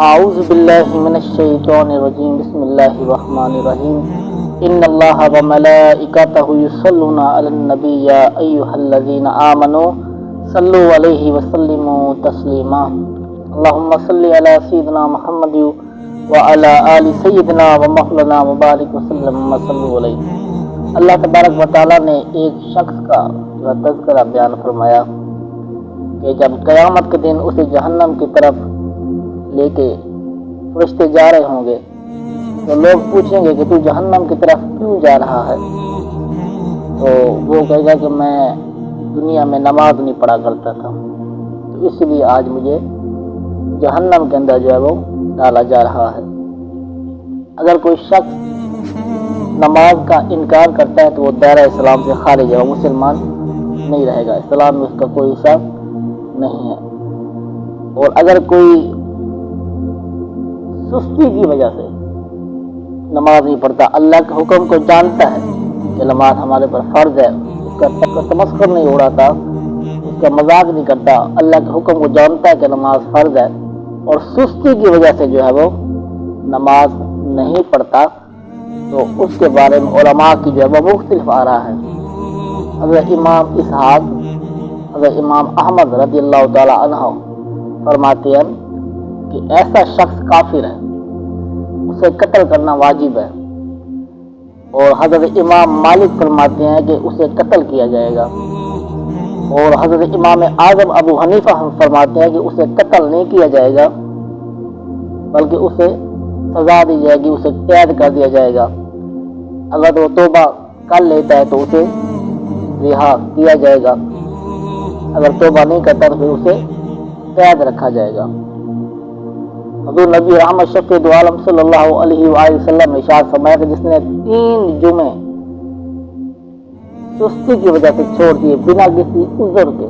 اعوذ باللہ من الشیطان الرجیم بسم اللہ الرحمن الرحیم ان اللہ وملائکتہ یصلون علی النبی یا ایھا الذین آمنوا صلوا علیہ وسلموا تسلیما اللہم صل علی سیدنا محمد وعلی آل سیدنا ومولانا مبارک وسلم صلوا علیہ۔ اللہ تبارک و تعالیٰ نے ایک شخص کا تذکرہ بیان فرمایا کہ جب قیامت کے دن اسے جہنم کی طرف لے کے فرشتے جا رہے ہوں گے تو لوگ پوچھیں گے کہ تو جہنم کی طرف کیوں جا رہا ہے؟ تو وہ کہے گا کہ میں دنیا میں نماز نہیں پڑھا کرتا تھا، تو اس لیے آج مجھے جہنم کے اندر جو ہے وہ ڈالا جا رہا ہے۔ اگر کوئی شخص نماز کا انکار کرتا ہے تو وہ دائرہ اسلام سے خارج ہے، وہ مسلمان نہیں رہے گا، اسلام میں اس کا کوئی حصہ نہیں ہے۔ اور اگر کوئی سستی کی وجہ سے نماز نہیں پڑھتا، اللہ کے حکم کو جانتا ہے کہ نماز ہمارے پر فرض ہے، اس کا تمسخر نہیں اڑاتا، اس کا مذاق نہیں کرتا، اللہ کے حکم کو جانتا ہے کہ نماز فرض ہے اور سستی کی وجہ سے جو ہے وہ نماز نہیں پڑھتا، تو اس کے بارے میں علماء کی جو ہے وہ مختلف آراء ہے۔ حضرت امام اسحاق، حضرت امام احمد رضی اللہ تعالی عنہ فرماتے ہیں کہ ایسا شخص کافر ہے، اسے قتل کرنا واجب ہے، اور حضرت امام مالک فرماتے ہیں کہ اسے قتل کیا جائے گا، اور حضرت امام اعظم ابو حنیفہ فرماتے ہیں کہ اسے قتل نہیں کیا جائے گا بلکہ اسے سزا دی جائے گی، اسے قید کر دیا جائے گا۔ اگر وہ توبہ کر لیتا ہے تو اسے رہا کیا جائے گا، اگر توبہ نہیں کرتا تو پھر اسے قید رکھا جائے گا۔ حضور نبی رحمت شفیع دو عالم صلی اللہ علیہ وآلہ وسلم نے ارشاد فرمایا کہ جس نے 3 جمعے سستی کی وجہ سے چھوڑ دیے، بنا کسی عذر کے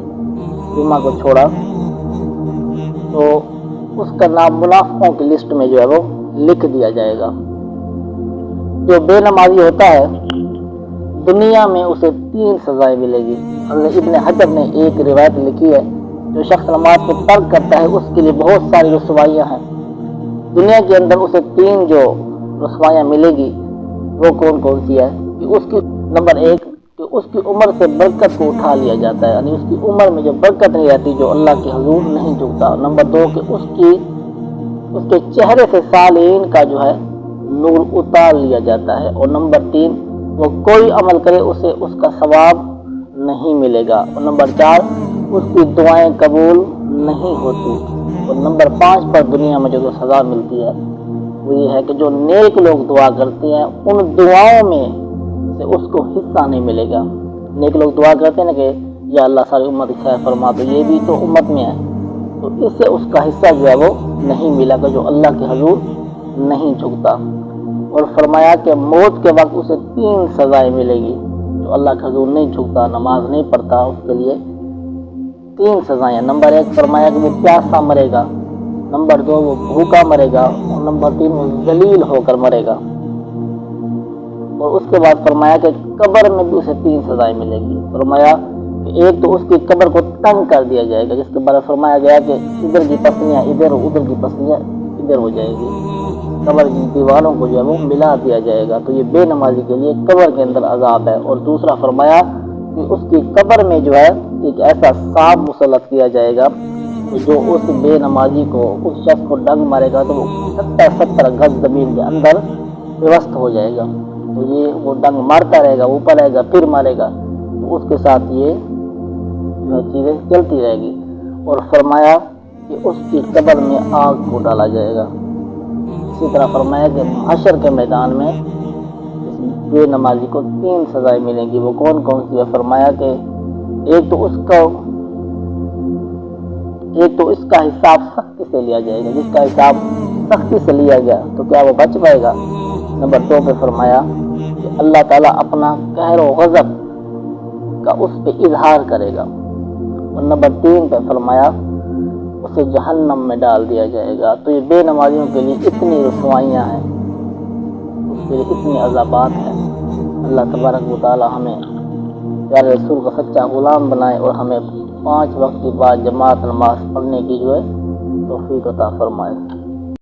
جمعہ کو چھوڑا، تو اس کا نام منافقوں کی لسٹ میں جو ہے وہ لکھ دیا جائے گا۔ جو بے نمازی ہوتا ہے دنیا میں اسے 3 سزائیں ملے گی۔ حضرت ابن حجر نے ایک روایت لکھی ہے، جو شخص نماز کو ترک کرتا ہے اس کے لیے بہت ساری رسوائیاں ہیں۔ دنیا کے اندر اسے 3 جو رسوائیاں ملے گی وہ کون کون سی ہے؟ کہ اس کی نمبر 1 کہ اس کی عمر سے برکت کو اٹھا لیا جاتا ہے، یعنی اس کی عمر میں جو برکت نہیں رہتی، جو اللہ کے حضور نہیں جھکتا۔ نمبر 2 کہ اس کے چہرے سے صالحین کا جو ہے نور اتار لیا جاتا ہے، اور نمبر 3 وہ کوئی عمل کرے اسے اس کا ثواب نہیں ملے گا، اور نمبر 4 اس کی دعائیں قبول نہیں ہوتی، اور نمبر 5 پر دنیا میں جو سزا ملتی ہے وہ یہ ہے کہ جو نیک لوگ دعا کرتے ہیں ان دعاؤں میں سے اس کو حصہ نہیں ملے گا۔ نیک لوگ دعا کرتے ہیں نا کہ یا اللہ ساری امت خیر فرما، تو یہ بھی تو امت میں ہے، تو اس سے اس کا حصہ جو ہے وہ نہیں ملا گا، جو اللہ کے حضور نہیں جھکتا۔ اور فرمایا کہ موت کے وقت اسے 3 سزائیں ملے گی، جو اللہ کے حضور نہیں جھکتا، نماز نہیں پڑھتا، اس کے لیے 3 سزائیں۔ نمبر 1 فرمایا کہ وہ پیاسا مرے گا، نمبر 2 وہ بھوکا مرے گا، اور نمبر 3 وہ ذلیل ہو کر مرے گا۔ اور اس کے بعد فرمایا کہ قبر میں بھی اسے 3 سزائیں ملے گی۔ فرمایا کہ ایک تو اس کی قبر کو تنگ کر دیا جائے گا، جس کے بارے فرمایا گیا کہ ادھر کی پسلیاں ادھر، ادھر کی پسلیاں ادھر ہو جائے گی، قبر کی دیواروں کو جو ہے وہ ملا دیا جائے گا، تو یہ بے نمازی کے لیے قبر کے اندر عذاب ہے۔ اور دوسرا فرمایا کہ اس کی قبر میں جو ہے ایک ایسا سانپ مسلط کیا جائے گا جو اس بے نمازی کو، اس شخص کو ڈنگ مارے گا تو وہ 70 گز زمین کے اندر پیوست ہو جائے گا، تو یہ وہ ڈنگ مارتا رہے گا، اوپر آئے گا پھر مارے گا، تو اس کے ساتھ یہ چیزیں چلتی رہے گی۔ اور فرمایا کہ اس کی قبر میں آگ کو ڈالا جائے گا۔ اسی طرح فرمایا کہ حشر کے میدان میں اس بے نمازی کو 3 سزائیں ملیں گی، وہ کون کون سی ہے؟ فرمایا کہ ایک تو اس کا حساب سختی سے لیا جائے گا، جس کا حساب سختی سے لیا گیا تو کیا وہ بچ پائے گا؟ نمبر 2 پہ فرمایا کہ اللہ تعالیٰ اپنا قہر و غضب کا اس پہ اظہار کرے گا، اور نمبر 3 پہ فرمایا اسے جہنم میں ڈال دیا جائے گا۔ تو یہ بے نمازیوں کے لیے اتنی رسوائیاں ہیں، اس کے لیے اتنی عذابات ہیں۔ اللہ تبارک و تعالیٰ ہمیں پیارے رسول کا سچا غلام بنائے، اور ہمیں 5 وقت کی بعد جماعت نماز پڑھنے کی جو ہے توفیق عطا فرمائے۔